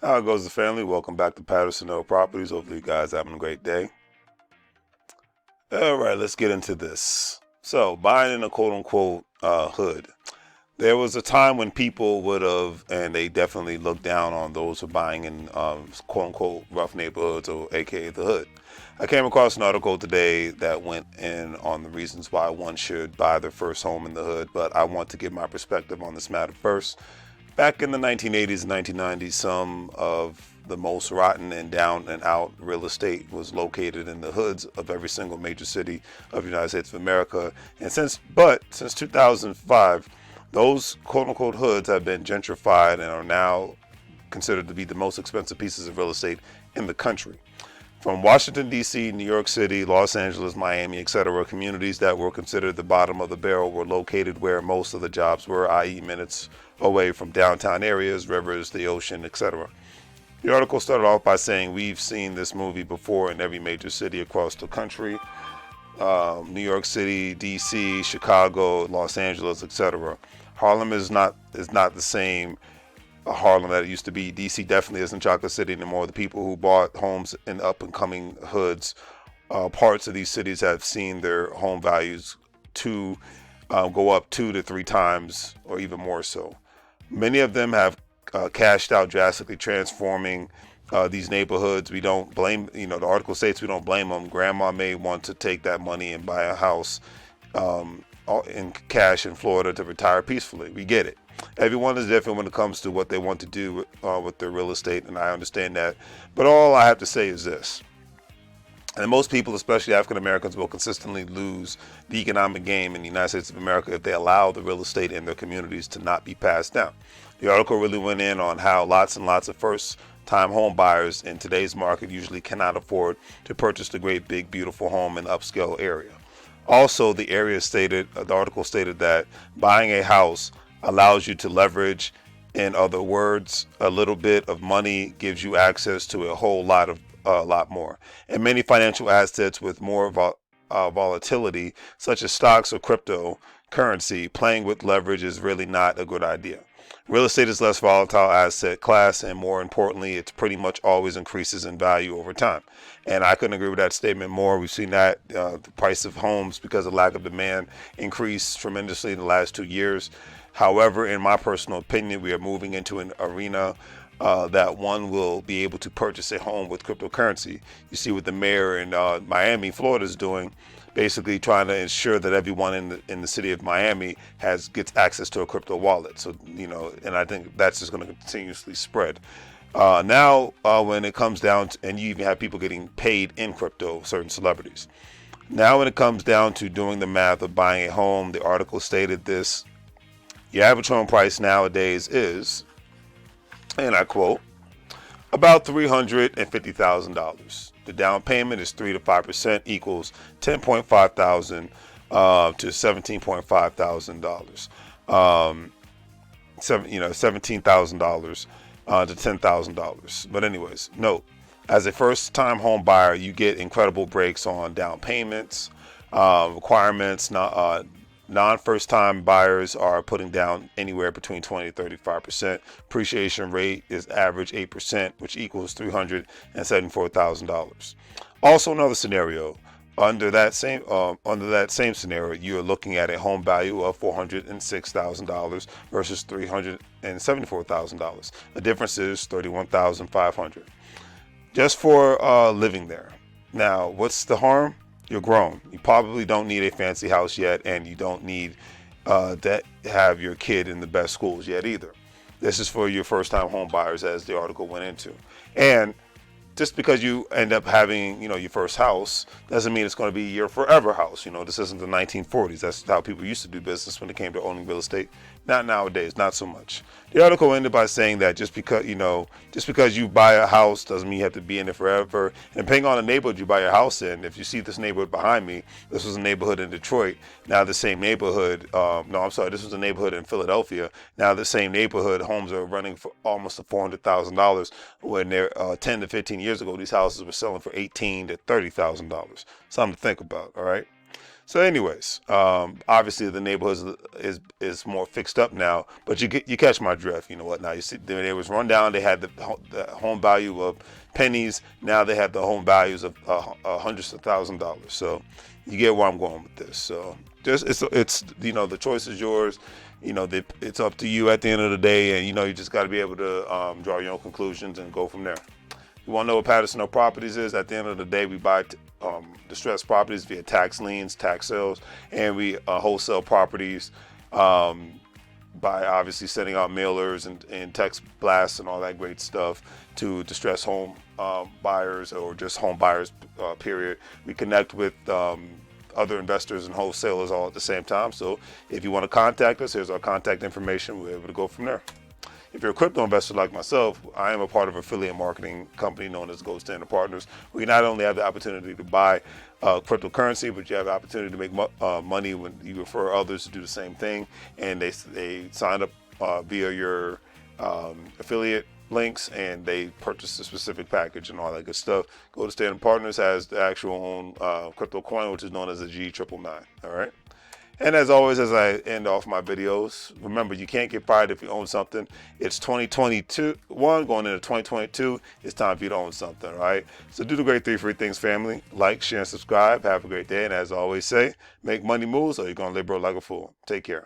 How goes the family? Welcome back to Patterson Hill Properties. Hopefully you guys having a great day. All right, let's get into this. So, buying in a quote unquote hood. There was a time when people would have, and they definitely looked down on those who are buying in quote unquote rough neighborhoods, or AKA the hood. I came across an article today that went in on the reasons why one should buy their first home in the hood, but I want to give my perspective on this matter first. Back in the 1980s and 1990s, some of the most rotten and down and out real estate was located in the hoods of every single major city of the United States of America. And since 2005, those quote unquote hoods have been gentrified and are now considered to be the most expensive pieces of real estate in the country. From Washington, D.C., New York City, Los Angeles, Miami, etc., communities that were considered the bottom of the barrel were located where most of the jobs were, i.e., minutes away from downtown areas, rivers, the ocean, etc. The article started off by saying, "We've seen this movie before in every major city across the country. New York City, D.C., Chicago, Los Angeles, etc. Harlem is not the same Harlem that it used to be. DC definitely isn't Chocolate City anymore. The people who bought homes in up and coming hoods, parts of these cities, have seen their home values to go up 2 to 3 times or even more so. Many of them have cashed out, drastically transforming these neighborhoods. We don't blame, the article states we don't blame them. Grandma may want to take that money and buy a house in cash in Florida to retire peacefully. We get it. Everyone is different when it comes to what they want to do with their real estate, and I understand that. But all I have to say is this. And most people, especially African Americans, will consistently lose the economic game in the United States of America if they allow the real estate in their communities to not be passed down. The article really went in on how lots and lots of first-time home buyers in today's market usually cannot afford to purchase the great, big, beautiful home in an upscale area. Also, the article stated that buying a house allows you to leverage. In other words, a little bit of money gives you access to a lot more, and many financial assets with more volatility, such as stocks or cryptocurrency. Playing with leverage is really not a good idea. Real estate is less volatile asset class, and more importantly, it pretty much always increases in value over time. And I couldn't agree with that statement more. We've seen that the price of homes, because of lack of demand, increase tremendously in the last 2 years. However, in my personal opinion, we are moving into an arena that one will be able to purchase a home with cryptocurrency. You see what the mayor in Miami, Florida, is doing, basically trying to ensure that everyone in the city of Miami gets access to a crypto wallet. So, and I think that's just going to continuously spread. Now, when it comes down to, and you even have people getting paid in crypto, certain celebrities. Now, when it comes down to doing the math of buying a home, the article stated this: your average home price nowadays is, and I quote, about $350,000. The down payment is 3 to 5%, equals $10.5 thousand to $17.5 thousand. $17,000 to $10,000. But anyways, note, as a first-time home buyer, you get incredible breaks on down payments, requirements. Non-first-time buyers are putting down anywhere between 20 to 35%. Appreciation rate is average 8%, which equals $374,000. Also, another scenario. Under that same scenario, you are looking at a home value of $406,000 versus $374,000. The difference is $31,500 just for living there. Now, what's the harm? You're grown. You probably don't need a fancy house yet, and you don't need to have your kid in the best schools yet either. This is for your first-time home buyers, as the article went into. And just because you end up having, your first house doesn't mean it's going to be your forever house. This isn't the 1940s. That's how people used to do business when it came to owning real estate. Not nowadays, not so much. The article ended by saying that just because you buy a house doesn't mean you have to be in it forever. And depending on the neighborhood you buy your house in, if you see this neighborhood behind me, this was a neighborhood in Detroit. Now the same neighborhood, this was a neighborhood in Philadelphia. Now the same neighborhood, homes are running for almost $400,000, when they're 10 to 15 years ago, these houses were selling for $18,000 to $30,000. Something to think about, all right? So, anyways, obviously the neighborhood is more fixed up now, but you catch my drift. You know what? Now you see they was run down. They had the home value of pennies. Now they have the home values of hundreds of $1,000s. So you get where I'm going with this. So just it's the choice is yours. It's up to you at the end of the day, and you just got to be able to draw your own conclusions and go from there. You want to know what Patterson Properties is? At the end of the day, we buy distressed properties via tax liens, tax sales, and we wholesale properties by obviously sending out mailers and text blasts and all that great stuff to distressed home buyers or just home buyers, period. We connect with other investors and wholesalers all at the same time. So if you want to contact us, here's our contact information. We're able to go from there. If you're a crypto investor like myself, I am a part of an affiliate marketing company known as Gold Standard Partners. We not only have the opportunity to buy cryptocurrency, but you have the opportunity to make money when you refer others to do the same thing, and they sign up via your affiliate links, and they purchase a specific package and all that good stuff. Gold Standard Partners has the actual own crypto coin, which is known as a G999. All right. And as always, as I end off my videos, remember, you can't get fired if you own something. It's 2021 going into 2022. It's time for you to own something, all right? So do the great 3 free things, family. Like, share, and subscribe. Have a great day. And as I always say, make money moves or you're going to live broke like a fool. Take care.